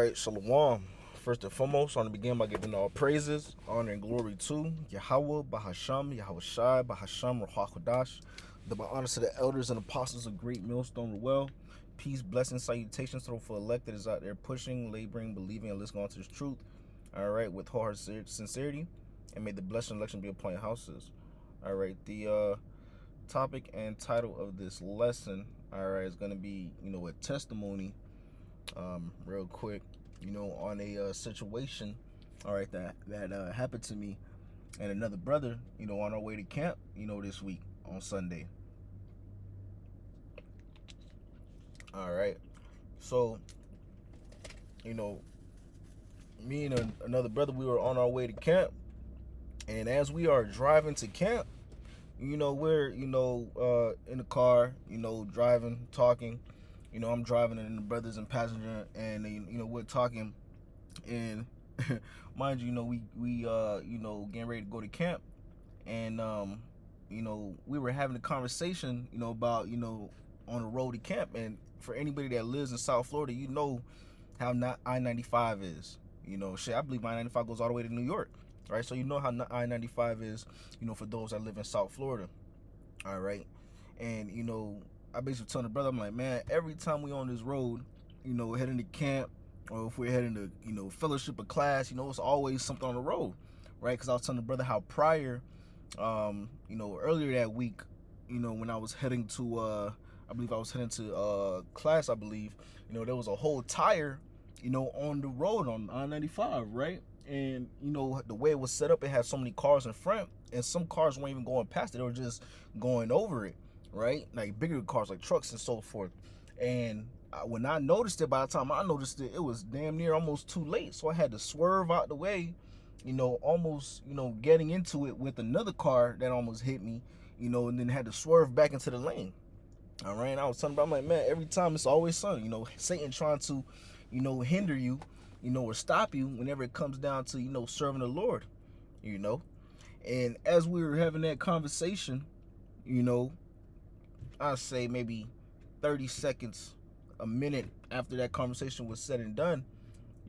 right, Shalom. First and foremost, I want to begin by giving all praises, honor, and glory to Yahweh, Bahasham, Yahweh Shai, Bahasham, Ruach the honor to the elders and apostles of Great Millstone Well. Peace, blessings, salutations to the full elect that is out there pushing, laboring, believing, and listening to this truth. All right, with wholehearted sincerity, and may the blessing and election be upon your houses. All right, the topic and title of this lesson, all right, is going to be, a testimony, real quick, on a situation, all right, that happened to me and another brother, on our way to camp, this week on Sunday. All right, so, me and another brother, we were on our way to camp, and as we are driving to camp, we're, in the car, driving, talking. I'm driving and the brother's in passenger, and we're talking, and mind you, we getting ready to go to camp, and we were having a conversation, about, on the road to camp. And for anybody that lives in South Florida, how not I-95 is. I believe I-95 goes all the way to New York, right? So how I-95 is, for those that live in South Florida, all right? And, I basically telling the brother, I'm like, man, every time we on this road, heading to camp, or if we're heading to, fellowship or class, it's always something on the road, right? Because I was telling the brother how prior, earlier that week, when I was heading to, I believe I was heading to class, I believe, there was a whole tire, on the road on I-95, right? And, the way it was set up, it had so many cars in front, and some cars weren't even going past it. They were just going over it, right? Like bigger cars, like trucks and so forth. And when I noticed it, by the time I noticed it, it was damn near almost too late. So I had to swerve out the way, almost, getting into it with another car that almost hit me, and then had to swerve back into the lane. All right, and I was talking about, I'm like, man, every time it's always something, Satan trying to, hinder you, or stop you whenever it comes down to, serving the Lord, And as we were having that conversation, I'd say maybe 30 seconds, a minute after that conversation was said and done,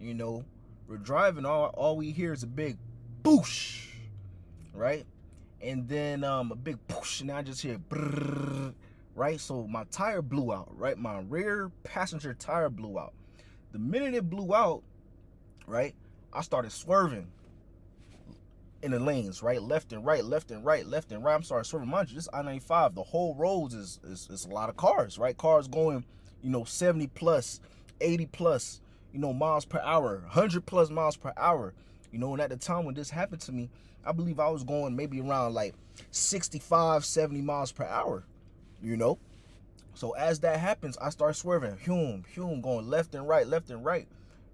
we're driving, all we hear is a big boosh, right? And then a big push, and I just hear brrr, right? So my tire blew out, right? My rear passenger tire blew out. The minute it blew out, right, I started swerving in the lanes, right? Left and right, left and right, left and right. I'm sorry, swerving. Mind you, this I-95, the whole roads is a lot of cars, right? Cars going, 70 plus, 80 plus, miles per hour, 100 plus miles per hour. And at the time when this happened to me, I believe I was going maybe around like 65, 70 miles per hour, So as that happens, I start swerving, going left and right, left and right.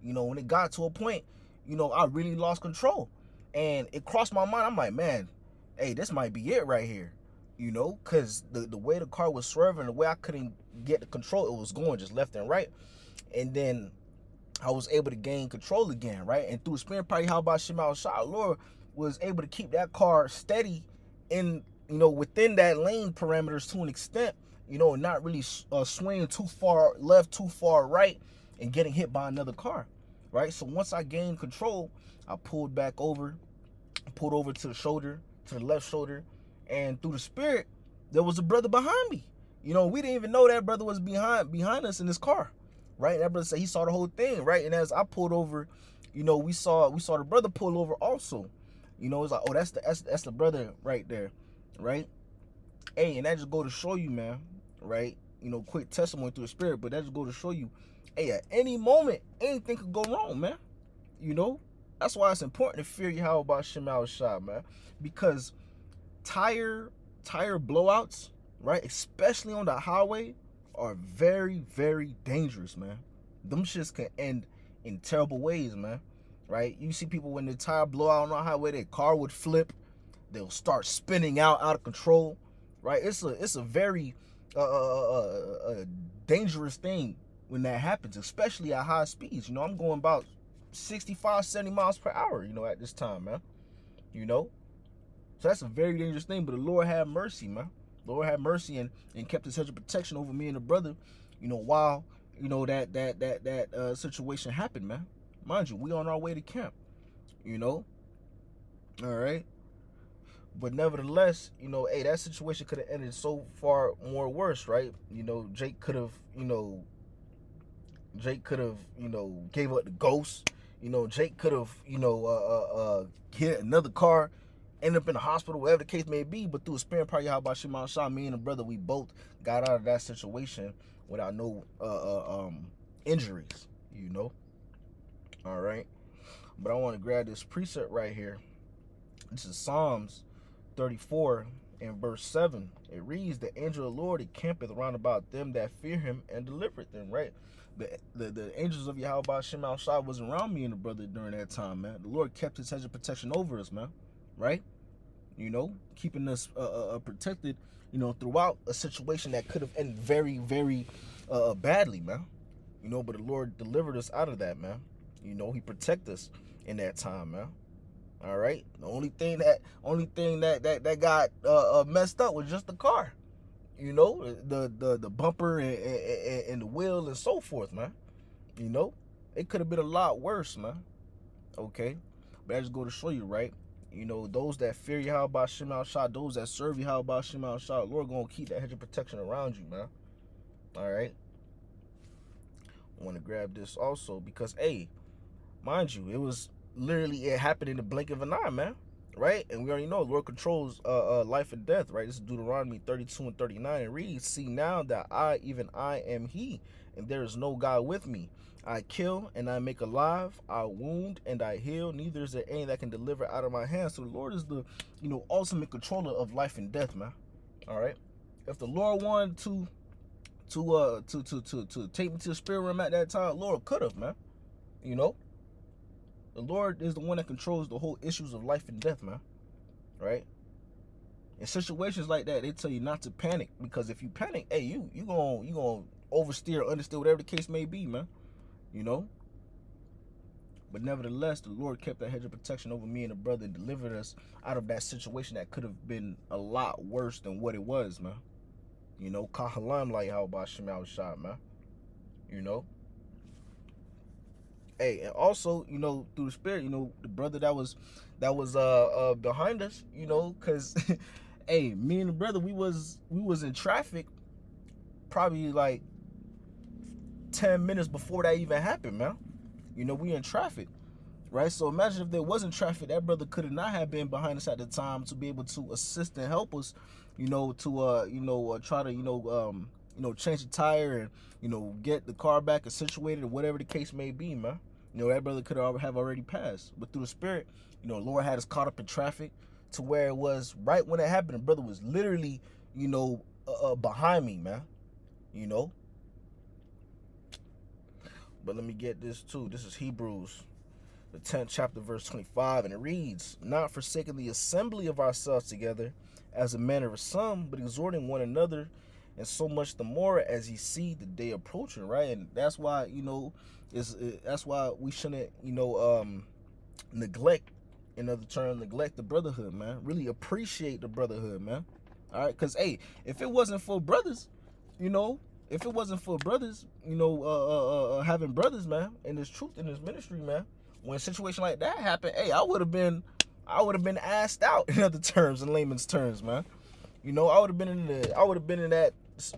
When it got to a point, I really lost control. And it crossed my mind. I'm like, man, hey, this might be it right here, because the way the car was swerving, the way I couldn't get the control, it was going just left and right. And then I was able to gain control again, right? And through the spirit, probably how about Shemal Shah, Lord was able to keep that car steady in, within that lane parameters to an extent, and not really swinging too far left, too far right, and getting hit by another car, right? So once I gained control, I pulled back over, pulled over to the shoulder, to the left shoulder, and through the spirit, there was a brother behind me. We didn't even know that brother was behind us in this car, right? And that brother said he saw the whole thing, right? And as I pulled over, we saw the brother pull over also. It's like, oh, that's the brother right there, right? Hey, and that just go to show you, man, right? Quick testimony through the spirit, but that just go to show you, hey, at any moment, anything could go wrong, man. That's why it's important to fear Yahweh about Shemal Shah, man. Because tire blowouts, right, especially on the highway, are very, very dangerous, man. Them shits can end in terrible ways, man. Right? You see people when the tire blow out on the highway, their car would flip. They'll start spinning out of control. Right? It's a very dangerous thing when that happens, especially at high speeds. I'm going about 65, 70 miles per hour, at this time, man. So that's a very dangerous thing, but the Lord had mercy, man. The Lord had mercy and kept his hedge of protection over me and the brother, while, you know, that situation happened, man. Mind you, we on our way to camp, you know. All right. But nevertheless, you know, hey, that situation could have ended so far more worse, right? You know, Jake could have, you know, gave up the ghost. You know, Jake could have, you know, hit another car, end up in the hospital, whatever the case may be. But through a spirit power, Yahweh Shema Shah, me and the brother, we both got out of that situation without no injuries. You know, all right. But I want to grab this precept right here. This is Psalms 34 and verse 7. It reads, "The angel of the Lord encampeth round about them that fear him and delivereth them," right? The angels of Yahweh Shema Shah was around me and the brother during that time, man. The Lord kept his hedge of protection over us, man. Right? You know, keeping us protected, you know, throughout a situation that could have ended very, very badly, man. You know, but the Lord delivered us out of that, man. You know, he protected us in that time, man. All right. The only thing that got messed up was just the car. You know, the bumper and the wheel and so forth, man. You know, it could have been a lot worse, man. Okay, but I just go to show you, right? You know, those that fear Yahweh Shema Shah, those that serve Yahweh Shema Shah, Lord gonna keep that hedge of protection around you, man. All right. I want to grab this also because, hey, mind you, it happened in the blink of an eye, man. Right? And we already know the Lord controls life and death, right? This is Deuteronomy 32 and 39. It reads, "See now that I, even I, am he, and there is no God with me. I kill and I make alive, I wound and I heal, neither is there any that can deliver out of my hands." So the Lord is the, you know, ultimate controller of life and death, man. All right. If the Lord wanted to take me to the spirit realm at that time, Lord could have, man. You know? The Lord is the one that controls the whole issues of life and death, man. Right? In situations like that, they tell you not to panic, because if you panic, hey, you gonna oversteer, understeer, whatever the case may be, man. You know. But nevertheless, the Lord kept that hedge of protection over me and the brother and delivered us out of that situation that could have been a lot worse than what it was, man. You know, Kahalam like how about Shemal shot, man. You know. Hey, and also, you know, through the spirit, you know, the brother that was behind us, you know, cause hey, me and the brother, we was in traffic probably like 10 minutes before that even happened, man. You know, we in traffic, right? So imagine if there wasn't traffic, that brother could have not have been behind us at the time to be able to assist and help us, you know, to try to, change the tire and, you know, get the car back and situated or whatever the case may be, man. You know, that brother could have already passed. But through the spirit, you know, Lord had us caught up in traffic to where it was right when it happened. The brother was literally, you know, behind me, man. You know. But let me get this too. This is Hebrews, the 10th chapter, verse 25. And it reads, "Not forsaking the assembly of ourselves together, as a manner of some, but exhorting one another, and so much the more as ye see the day approaching," right? And that's why, you know, that's why we shouldn't, you know, neglect, in other terms, neglect the brotherhood, man. Really appreciate the brotherhood, man. All right, because hey, if it wasn't for brothers, you know, having brothers, man, and there's truth in this ministry, man. When a situation like that happened, hey, I would have been asked out, in other terms, in layman's terms, man. You know, I would have been in that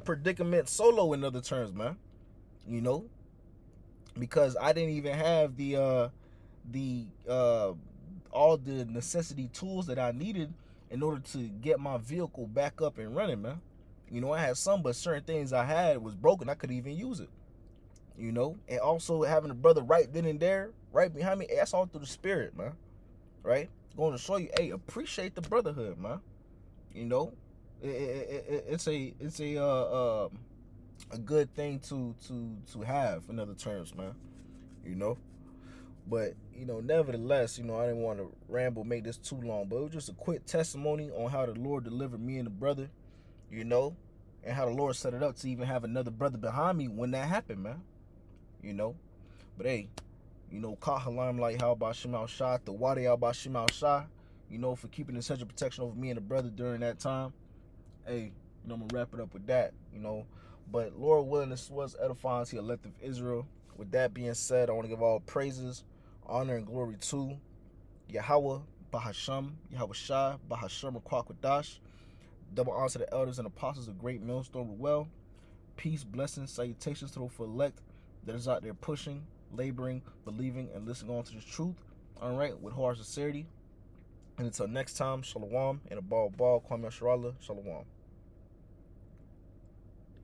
predicament solo, in other terms, man. You know, because I didn't even have all the necessity tools that I needed in order to get my vehicle back up and running, man. You know, I had some, but certain things I had was broken. I couldn't even use it. You know, and also having a brother right then and there, right behind me, that's all through the spirit, man. Right? Going to show you, hey, appreciate the brotherhood, man. You know, it's a good thing to have, in other terms, man. You know, but you know, nevertheless, you know, I didn't want to ramble, make this too long, but it was just a quick testimony on how the Lord delivered me and the brother, you know, and how the Lord set it up to even have another brother behind me when that happened, man. You know, but hey, you know, Kahalam like how about Shemal Shah, the Wadi about Shemal Shah, you know, for keeping this hedge of protection over me and the brother during that time. Hey, you know, I'm gonna wrap it up with that. You know, But Lord willing, this was edifying to the elect of Israel. With that being said, I want to give all praises, honor, and glory to Yahweh, Bahasham, Yahweh Shai, Bahasham, Kwakadash. Double honor to the elders and apostles of Great Millstone Well. Peace, blessings, salutations to the elect that is out there pushing, laboring, believing, and listening on to the truth. All right, with heart sincerity. And until next time, shalom, and a ball, Kwame Sharala, shalom.